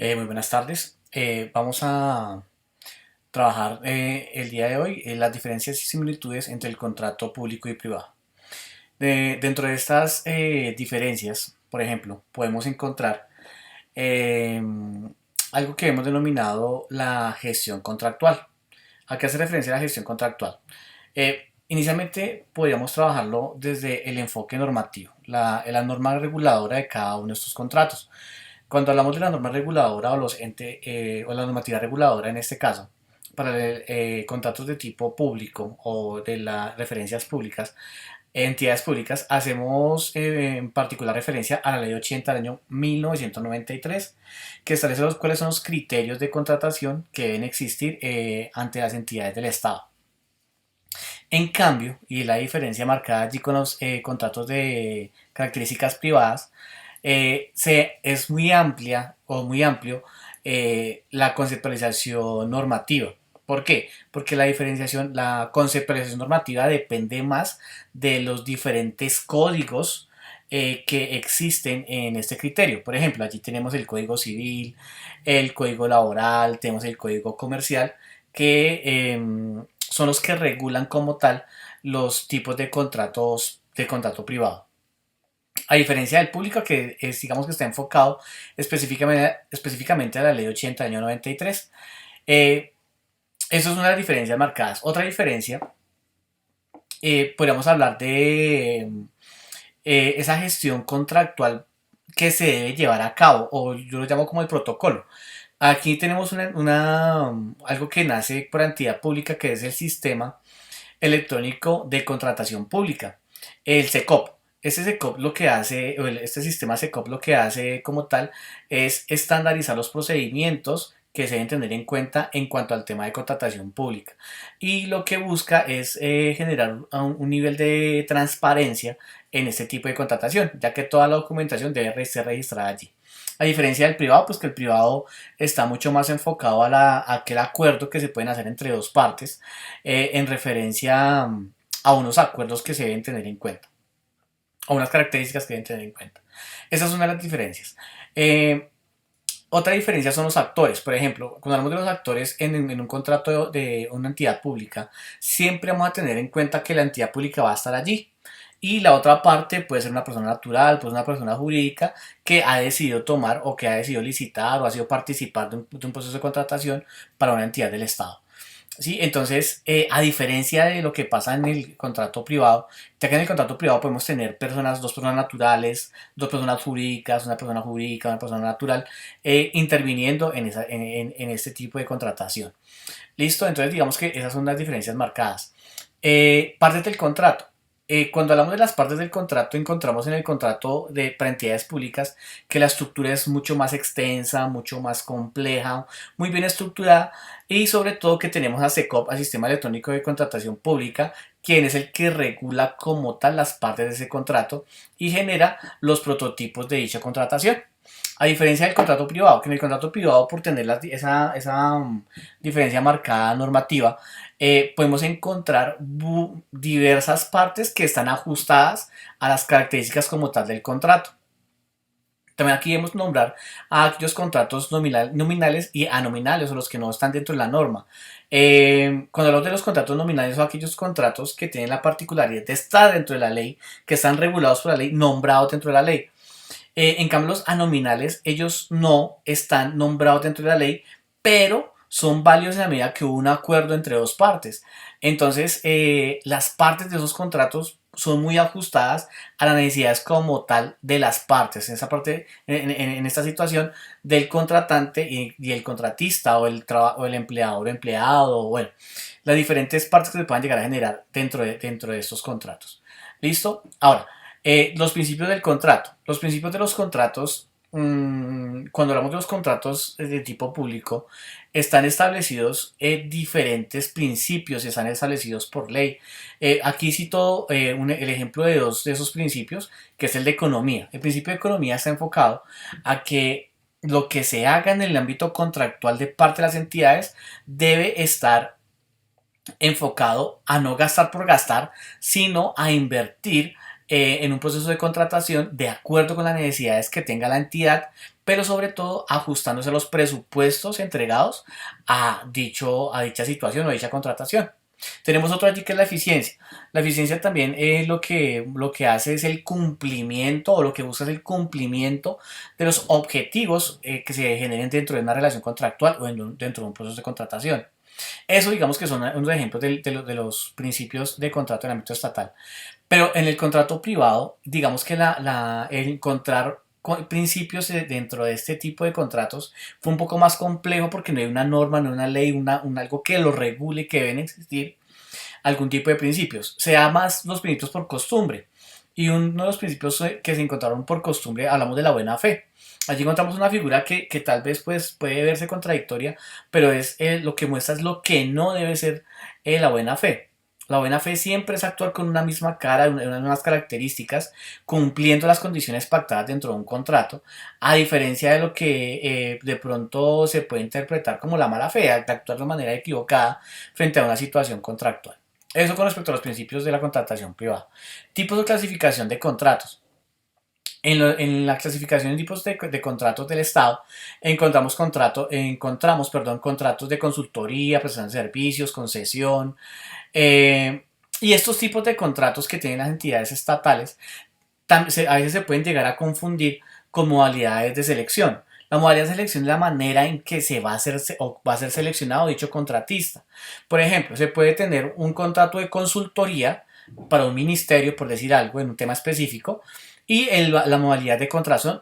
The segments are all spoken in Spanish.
Muy buenas tardes. Vamos a trabajar el día de hoy las diferencias y similitudes entre el contrato público y privado. Dentro de estas diferencias, por ejemplo, podemos encontrar eh, algo que hemos denominado la gestión contractual. ¿A qué hace referencia la gestión contractual? Inicialmente podríamos trabajarlo desde el enfoque normativo, la norma reguladora de cada uno de estos contratos. Cuando hablamos de la norma reguladora o la normativa reguladora en este caso, para contratos de tipo público o de las referencias públicas, entidades públicas, hacemos en particular referencia a la Ley 80 del año 1993, que establece cuáles son los criterios de contratación que deben existir ante las entidades del Estado. En cambio, y la diferencia marcada allí con los contratos de características privadas, es muy amplia o muy amplio la conceptualización normativa. ¿Por qué? Porque la conceptualización normativa depende más de los diferentes códigos que existen en este criterio. Por ejemplo, allí tenemos el Código Civil, el Código Laboral, tenemos el Código Comercial, que son los que regulan como tal los tipos de contrato privado. A diferencia del público que digamos que está enfocado específicamente a la ley 80 del año 93. Eh, Eso es una de las diferencias marcadas. Otra diferencia, podríamos hablar de esa gestión contractual que se debe llevar a cabo, o yo lo llamo como el protocolo. Aquí tenemos algo que nace por entidad pública, que es el Sistema Electrónico de Contratación Pública, el SECOP. Este SECOP lo que hace, este sistema SECOP lo que hace como tal es estandarizar los procedimientos que se deben tener en cuenta en cuanto al tema de contratación pública. Y lo que busca es generar un nivel de transparencia en este tipo de contratación, ya que toda la documentación debe ser registrada allí. A diferencia del privado, pues que el privado está mucho más enfocado a aquel acuerdo que se pueden hacer entre dos partes en referencia a unos acuerdos que se deben tener en cuenta, a unas características que deben tener en cuenta. Esas son las diferencias. Eh, Otra diferencia son los actores. Por ejemplo, cuando hablamos de los actores en un contrato de una entidad pública, siempre vamos a tener en cuenta que la entidad pública va a estar allí. Y la otra parte puede ser una persona natural, puede ser una persona jurídica que ha decidido tomar o que ha decidido licitar o ha sido participar de un proceso de contratación para una entidad del Estado. ¿Sí? Entonces, a diferencia de lo que pasa en el contrato privado, ya que en el contrato privado podemos tener dos personas naturales, dos personas jurídica, una persona natural, interviniendo en este tipo de contratación. ¿Listo? Entonces, digamos que esas son las diferencias marcadas. Partes del contrato. Cuando hablamos de las partes del contrato, encontramos en el contrato para entidades públicas que la estructura es mucho más extensa, mucho más compleja, muy bien estructurada y sobre todo que tenemos a SECOP, al Sistema Electrónico de Contratación Pública, quien es el que regula como tal las partes de ese contrato y genera los prototipos de dicha contratación. A diferencia del contrato privado, que en el contrato privado, por tener esa diferencia marcada normativa, podemos encontrar diversas partes que están ajustadas a las características como tal del contrato. También aquí debemos nombrar a aquellos contratos nominales y anominales o los que no están dentro de la norma. Cuando hablamos de los contratos nominales son aquellos contratos que tienen la particularidad de estar dentro de la ley, que están regulados por la ley, nombrados dentro de la ley. En cambio, los anominales, ellos no están nombrados dentro de la ley, pero son válidos en la medida que hubo un acuerdo entre dos partes. Entonces, las partes de esos contratos son muy ajustadas a las necesidades como tal de las partes. En esa parte, en esta situación del contratante y el contratista o el empleador o empleado, bueno, las diferentes partes que se puedan llegar a generar dentro de estos contratos. ¿Listo? Ahora, los principios del contrato. Los principios de los contratos, cuando hablamos de los contratos de tipo público, están establecidos diferentes principios y están establecidos por ley. Aquí cito el ejemplo de dos de esos principios, que es el de economía. El principio de economía está enfocado a que lo que se haga en el ámbito contractual de parte de las entidades debe estar enfocado a no gastar por gastar, sino a invertir en un proceso de contratación de acuerdo con las necesidades que tenga la entidad pero sobre todo ajustándose a los presupuestos entregados a dicha situación o a dicha contratación. Tenemos otro allí que es la eficiencia. La eficiencia también lo que hace es el cumplimiento o lo que busca es el cumplimiento de los objetivos que se generen dentro de una relación contractual o dentro de un proceso de contratación. Eso digamos que son unos ejemplos de los principios de contrato en el ámbito estatal. Pero en el contrato privado, digamos que el encontrar principios dentro de este tipo de contratos fue un poco más complejo porque no hay una norma, no hay una ley, algo que lo regule, que deben existir algún tipo de principios. Sea más los principios por costumbre. Y uno de los principios que se encontraron por costumbre, hablamos de la buena fe. Allí encontramos una figura que tal vez pues, puede verse contradictoria, pero es lo que muestra es lo que no debe ser la buena fe. La buena fe siempre es actuar con una misma cara, unas mismas características, cumpliendo las condiciones pactadas dentro de un contrato, a diferencia de lo que de pronto se puede interpretar como la mala fe, de actuar de manera equivocada frente a una situación contractual. Eso con respecto a los principios de la contratación privada. Tipos de clasificación de contratos. En la clasificación de tipos de contratos del Estado encontramos contratos de consultoría, prestación de servicios, concesión, y estos tipos de contratos que tienen las entidades estatales a veces se pueden llegar a confundir con modalidades de selección. La modalidad de selección es la manera en que se va a hacer o va a ser seleccionado dicho contratista. Por ejemplo, se puede tener un contrato de consultoría para un ministerio, por decir algo, en un tema específico, y la modalidad de contratación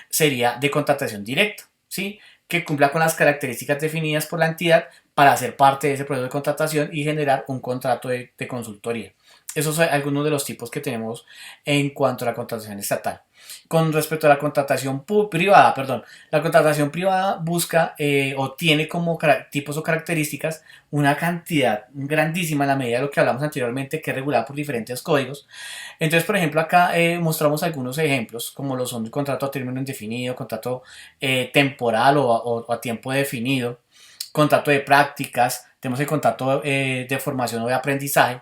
sería de contratación directa, ¿sí? Que cumpla con las características definidas por la entidad para hacer parte de ese proceso de contratación y generar un contrato de consultoría. Esos son algunos de los tipos que tenemos en cuanto a la contratación estatal. Con respecto a la contratación privada, la contratación privada busca o tiene como tipos o características una cantidad grandísima en la medida de lo que hablamos anteriormente, que es regulada por diferentes códigos. Entonces, por ejemplo, acá mostramos algunos ejemplos, como lo son el contrato a término indefinido, contrato temporal o a tiempo definido, contrato de prácticas, tenemos el contrato de formación o de aprendizaje,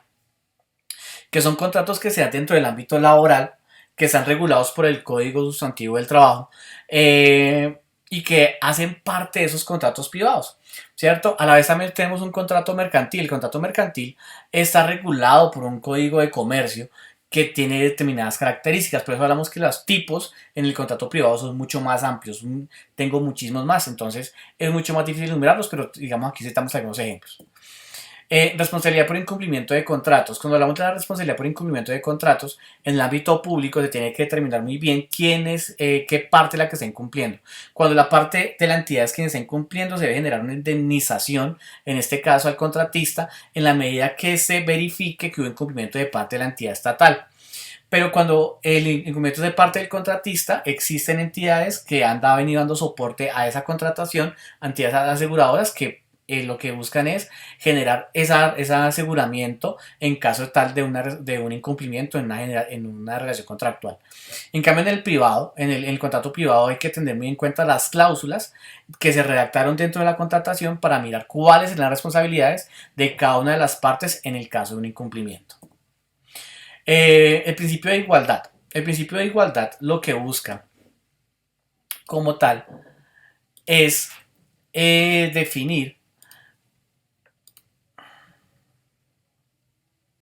que son contratos que se dan dentro del ámbito laboral, que están regulados por el Código Sustantivo del Trabajo y que hacen parte de esos contratos privados, ¿cierto? A la vez también tenemos un contrato mercantil. El contrato mercantil está regulado por un código de comercio que tiene determinadas características. Por eso hablamos que los tipos en el contrato privado son mucho más amplios. Tengo muchísimos más, entonces es mucho más difícil enumerarlos, pero digamos aquí citamos algunos ejemplos. Responsabilidad por incumplimiento de contratos. Cuando hablamos de la responsabilidad por incumplimiento de contratos, en el ámbito público se tiene que determinar muy bien quién es, qué parte es la que está incumpliendo. Cuando la parte de la entidad es quien está incumpliendo, se debe generar una indemnización, en este caso al contratista, en la medida que se verifique que hubo incumplimiento de parte de la entidad estatal. Pero cuando el incumplimiento es de parte del contratista, existen entidades que han venido dando soporte a esa contratación, entidades aseguradoras que lo que buscan es generar ese aseguramiento en caso tal de un incumplimiento en una relación contractual. En cambio, en el privado, en el contrato privado hay que tener muy en cuenta las cláusulas que se redactaron dentro de la contratación para mirar cuáles son las responsabilidades de cada una de las partes en el caso de un incumplimiento. El principio de igualdad. El principio de igualdad lo que busca como tal es definir